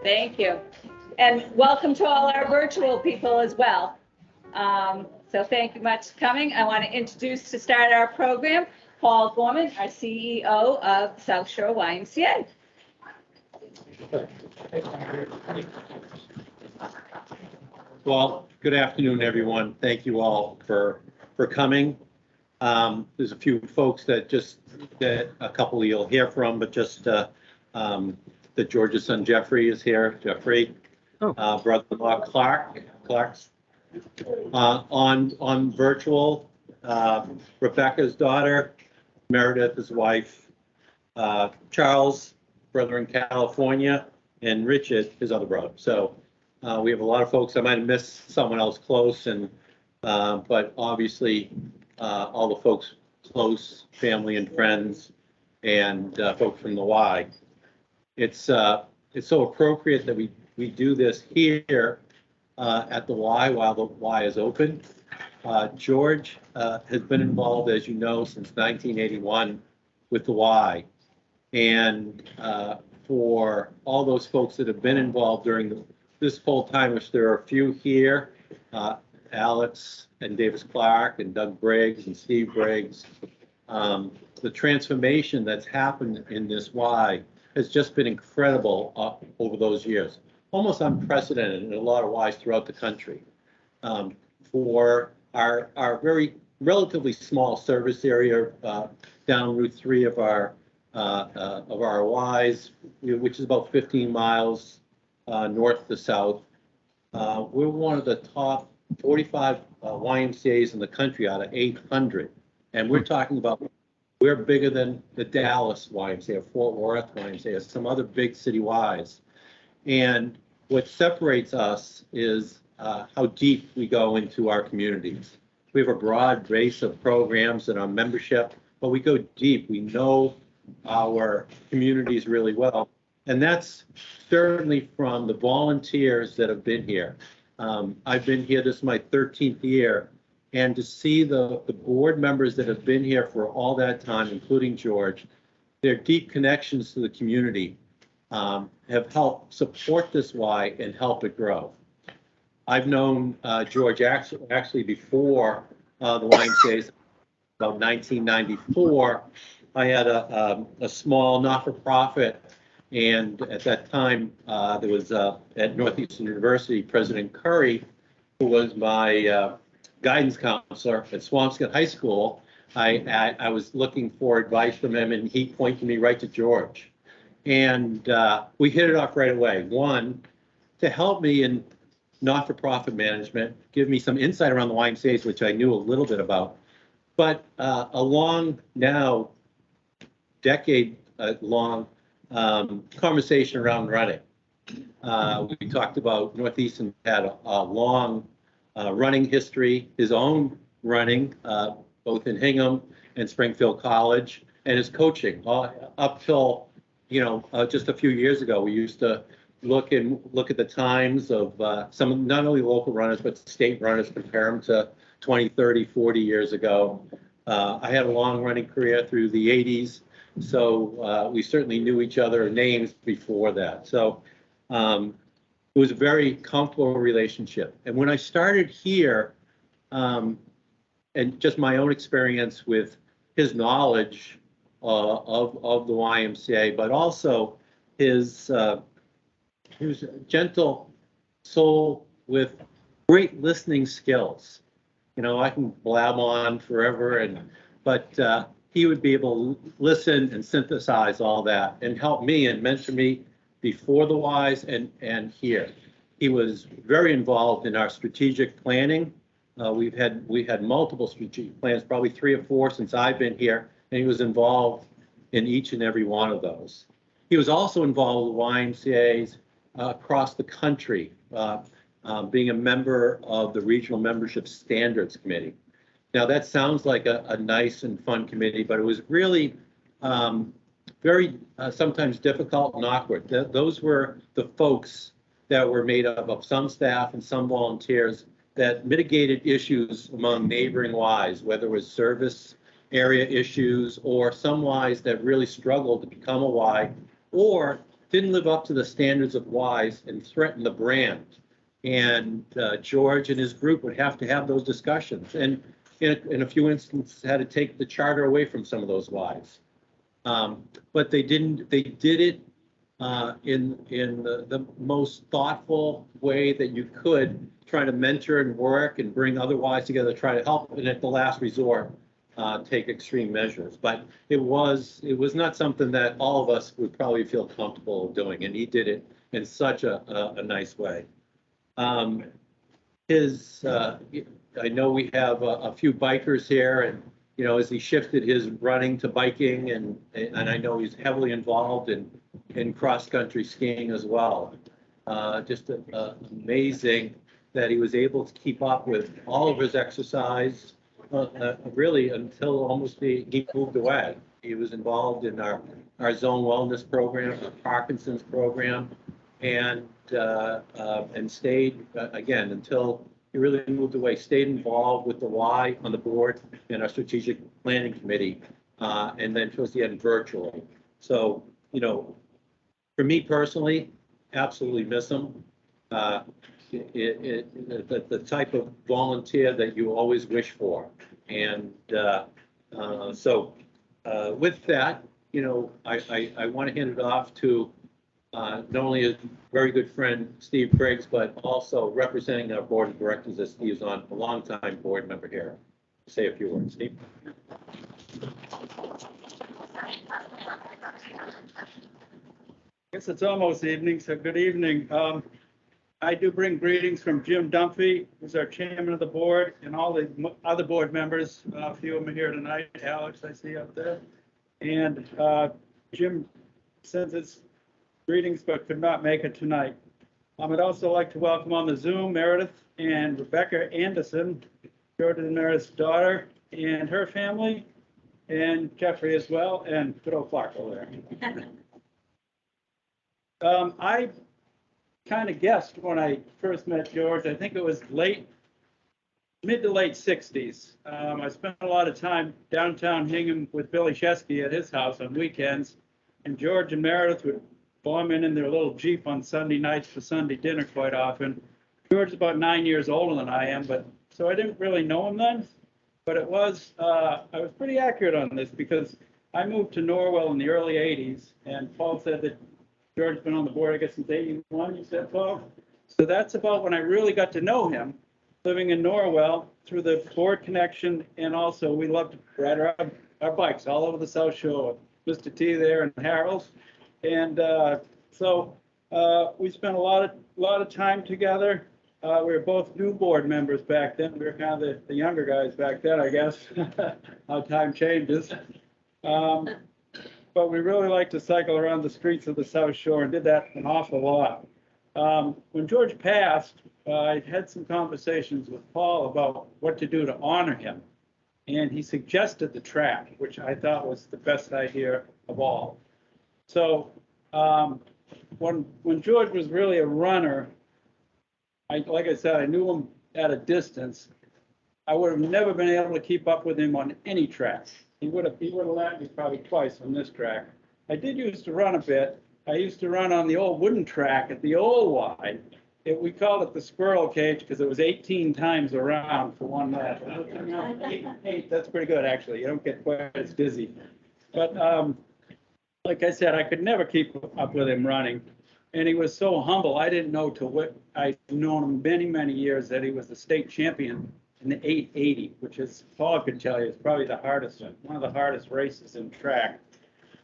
Thank you. And welcome to all our virtual people as well. So thank you much for coming. I want to introduce to start our program, Paul Gorman, our CEO of South Shore YMCA. Well, good afternoon, everyone. Thank you all for coming. There's a few folks that a couple of you'll hear from, but just that George's son Geoffrey is here. Geoffrey, brother-in-law Clark's on virtual. Rebecca's daughter, Meredith, his wife, Charles, brother in California, and Richard, his other brother. So we have a lot of folks. I might have missed someone else close, and but obviously all the folks close, family and friends, and folks from the Y. It's so appropriate that we do this here at the Y while the Y is open. George has been involved, as you know, since 1981 with the Y, and for all those folks that have been involved during this whole time, which there are a few here, Alex and Davis Clark and Doug Briggs and Steve Briggs, the transformation that's happened in this Y has just been incredible over those years, almost unprecedented in a lot of Ys throughout the country. For our very relatively small service area down Route 3 of our Ys, which is about 15 miles north to south, we're one of the top 45 YMCA's in the country out of 800, and we're talking about we're bigger than the Dallas YMCA, Fort Worth YMCA, some other big city Ys. And what separates us is how deep we go into our communities. We have a broad base of programs in our membership, but we go deep. We know our communities really well. And that's certainly from the volunteers that have been here. I've been here, this is my 13th year, and to see the board members that have been here for all that time, including George, their deep connections to the community have helped support this Y and help it grow. I've known George actually before the YMCA, about 1994. I had a small not-for-profit, and at that time there was at Northeastern University, President Curry, who was my guidance counselor at Swampscott High School. I was looking for advice from him, and he pointed me right to George. And we hit it off right away. One, to help me in not-for-profit management, give me some insight around the YMCA's, which I knew a little bit about, but a long, now decade-long conversation around running. We talked about Northeastern had a long running history, his own running, both in Hingham and Springfield College, and his coaching. Up till, just a few years ago, we used to look at the times of some, not only local runners, but state runners, compare them to 20, 30, 40 years ago. I had a long running career through the 80s, so we certainly knew each other names before that. So it was a very comfortable relationship. And when I started here, and just my own experience with his knowledge of the YMCA, but also his gentle soul with great listening skills. I can blab on forever, but he would be able to listen and synthesize all that and help me and mentor me before the Ys and here. He was very involved in our strategic planning. We had multiple strategic plans, probably 3 or 4 since I've been here, and he was involved in each and every one of those. He was also involved with YMCA's across the country, being a member of the Regional Membership Standards Committee. Now that sounds like a nice and fun committee, but it was really very sometimes difficult and awkward. Those were the folks that were made up of some staff and some volunteers that mitigated issues among neighboring Ys, whether it was service area issues or some Ys that really struggled to become a Y, or didn't live up to the standards of WISE and threatened the brand. And George and his group would have to have those discussions. And in a few instances, had to take the charter away from some of those WISE. But they didn't. They did it in the most thoughtful way that you could, trying to mentor and work and bring other WISE together, try to help, and at the last resort, take extreme measures. But it was not something that all of us would probably feel comfortable doing, and he did it in such a nice way. I know we have a few bikers here, and as he shifted his running to biking, and I know he's heavily involved in cross-country skiing as well. Just amazing that he was able to keep up with all of his exercise, really until almost he moved away. He was involved in our zone wellness program, our Parkinson's program, and stayed, again, until he really moved away, stayed involved with the Y on the board and our strategic planning committee, and then towards the end virtually. So, for me personally, absolutely miss him. The type of volunteer that you always wish for. And so with that, I want to hand it off to not only a very good friend, Steve Briggs, but also representing our board of directors, as Steve's on, a longtime board member here. Say a few words, Steve. I guess it's almost evening, so good evening. I do bring greetings from Jim Dunphy, who's our chairman of the board, and all the other board members. A few of them are here tonight. Alex, I see up there. And Jim sends his greetings, but could not make it tonight. I'd also like to welcome on the Zoom Meredith and Rebecca Anderson, George and Meredith's daughter, and her family, and Geoffrey as well, and good old Clark over there. I kind of guessed when I first met George. I think it was mid to late 60s. I spent a lot of time downtown Hingham with Billy Shesky at his house on weekends, and George and Meredith would bomb in their little Jeep on Sunday nights for Sunday dinner quite often. George is about 9 years older than I am, so I didn't really know him then. But I was pretty accurate on this because I moved to Norwell in the early 80s, and Paul said that George's been on the board, I guess, since 81, you said, Paul? So that's about when I really got to know him, living in Norwell through the board connection, and also we loved to ride our bikes all over the South Shore with Mr. T there and Harold. And so we spent a lot of time together. We were both new board members back then. We were kind of the younger guys back then, I guess, how time changes. But we really liked to cycle around the streets of the South Shore and did that an awful lot. When George passed, I had some conversations with Paul about what to do to honor him. And he suggested the track, which I thought was the best idea of all. So when George was really a runner, like I said, I knew him at a distance. I would have never been able to keep up with him on any track. He would have lapped me probably twice on this track. I did used to run a bit. I used to run on the old wooden track at the old Y. We called it the squirrel cage because it was 18 times around for one lap. Eight, that's pretty good, actually. You don't get quite as dizzy. But like I said, I could never keep up with him running. And he was so humble. I didn't know I've known him many, many years that he was the state champion in the 880, which is, Paul could tell you, is probably one of the hardest races in track.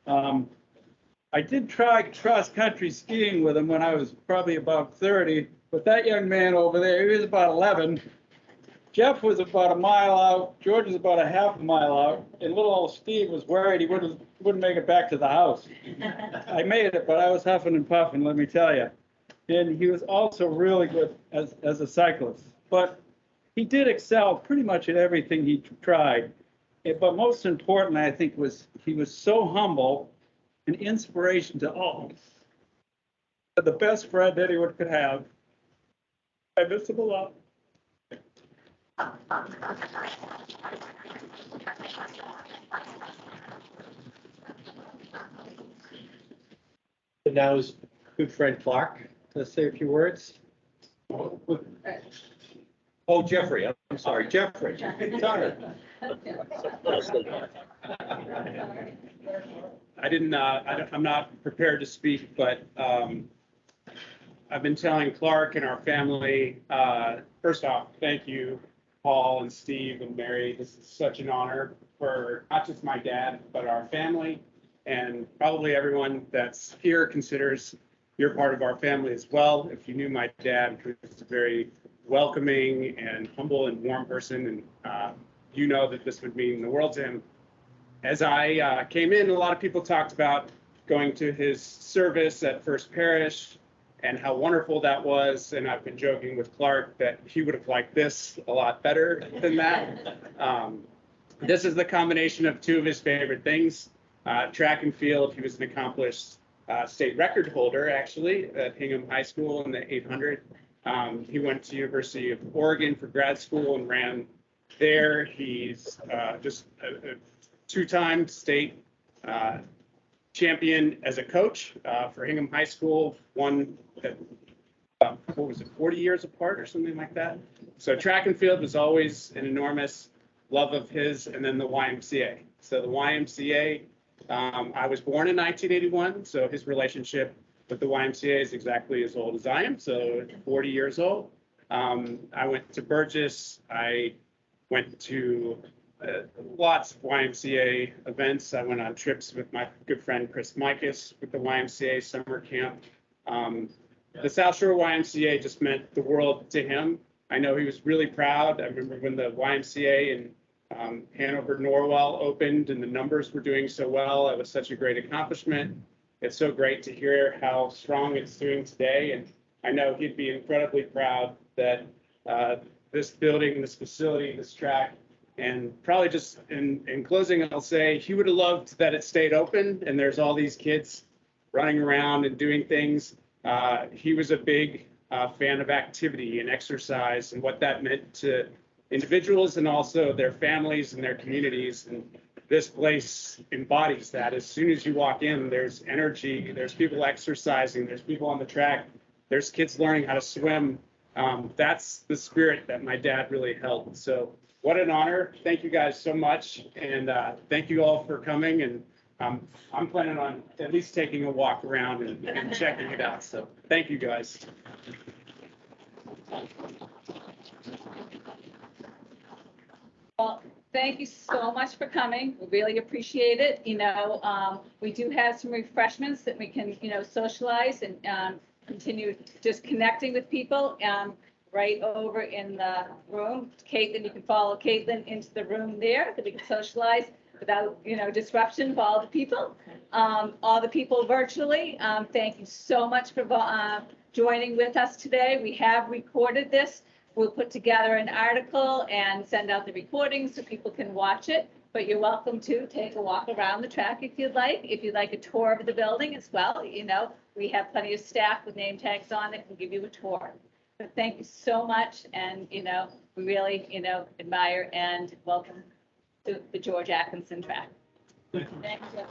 I did try cross-country skiing with him when I was probably about 30, but that young man over there, he was about 11. Jeff was about a mile out, George was about a half a mile out, and little old Steve was worried he wouldn't make it back to the house. I made it, but I was huffing and puffing, let me tell you. And he was also really good as a cyclist. But he did excel pretty much at everything he tried. But most importantly, I think, was he was so humble, an inspiration to all. The best friend anyone could have. I miss him a lot. But now is good friend Clark to say a few words. Oh, Geoffrey, I'm sorry, Geoffrey. Sorry. I'm not prepared to speak, but I've been telling Clark and our family, first off, thank you, Paul and Steve and Mary. This is such an honor for not just my dad, but our family, and probably everyone that's here considers you're part of our family as well. If you knew my dad, he was a very welcoming and humble and warm person, and you know that this would mean the world to him. As I came in, a lot of people talked about going to his service at First Parish and how wonderful that was. And I've been joking with Clark that he would have liked this a lot better than that. This is the combination of two of his favorite things. Track and field. He was an accomplished state record holder, actually, at Hingham High School in the 800. He went to University of Oregon for grad school and ran there. He's just a two-time state champion as a coach for Hingham High School, one that, what was it, 40 years apart or something like that. So track and field was always an enormous love of his, and then the YMCA. So the YMCA, I was born in 1981, so his relationship with the YMCA is exactly as old as I am, so 40 years old. I went to Burgess. I went to lots of YMCA events. I went on trips with my good friend Chris Mikas with the YMCA summer camp. The South Shore YMCA just meant the world to him. I know he was really proud. I remember when the YMCA in Hanover Norwell opened and the numbers were doing so well. It was such a great accomplishment. It's so great to hear how strong it's doing today. And I know he'd be incredibly proud that this building, this facility, this track, and probably just in closing, I'll say he would have loved that it stayed open and there's all these kids running around and doing things. He was a big fan of activity and exercise and what that meant to individuals and also their families and their communities. And this place embodies that. As soon as you walk in, there's energy, there's people exercising, there's people on the track, there's kids learning how to swim. That's the spirit that my dad really held. So what an honor. Thank you guys so much. And thank you all for coming. And I'm planning on at least taking a walk around and checking it out. So thank you guys. Well, thank you so much for coming. We really appreciate it. We do have some refreshments that we can, socialize and continue just connecting with people. Right over in the room. Caitlin, you can follow Caitlin into the room there that we can socialize without, disruption for all the people. All the people virtually, thank you so much for joining with us today. We have recorded this. We'll put together an article and send out the recording so people can watch it. But you're welcome to take a walk around the track if you'd like. If you'd like a tour of the building as well, we have plenty of staff with name tags on that can give you a tour. So thank you so much. And, we really, admire and welcome to the George Atkinson Track. Thank you.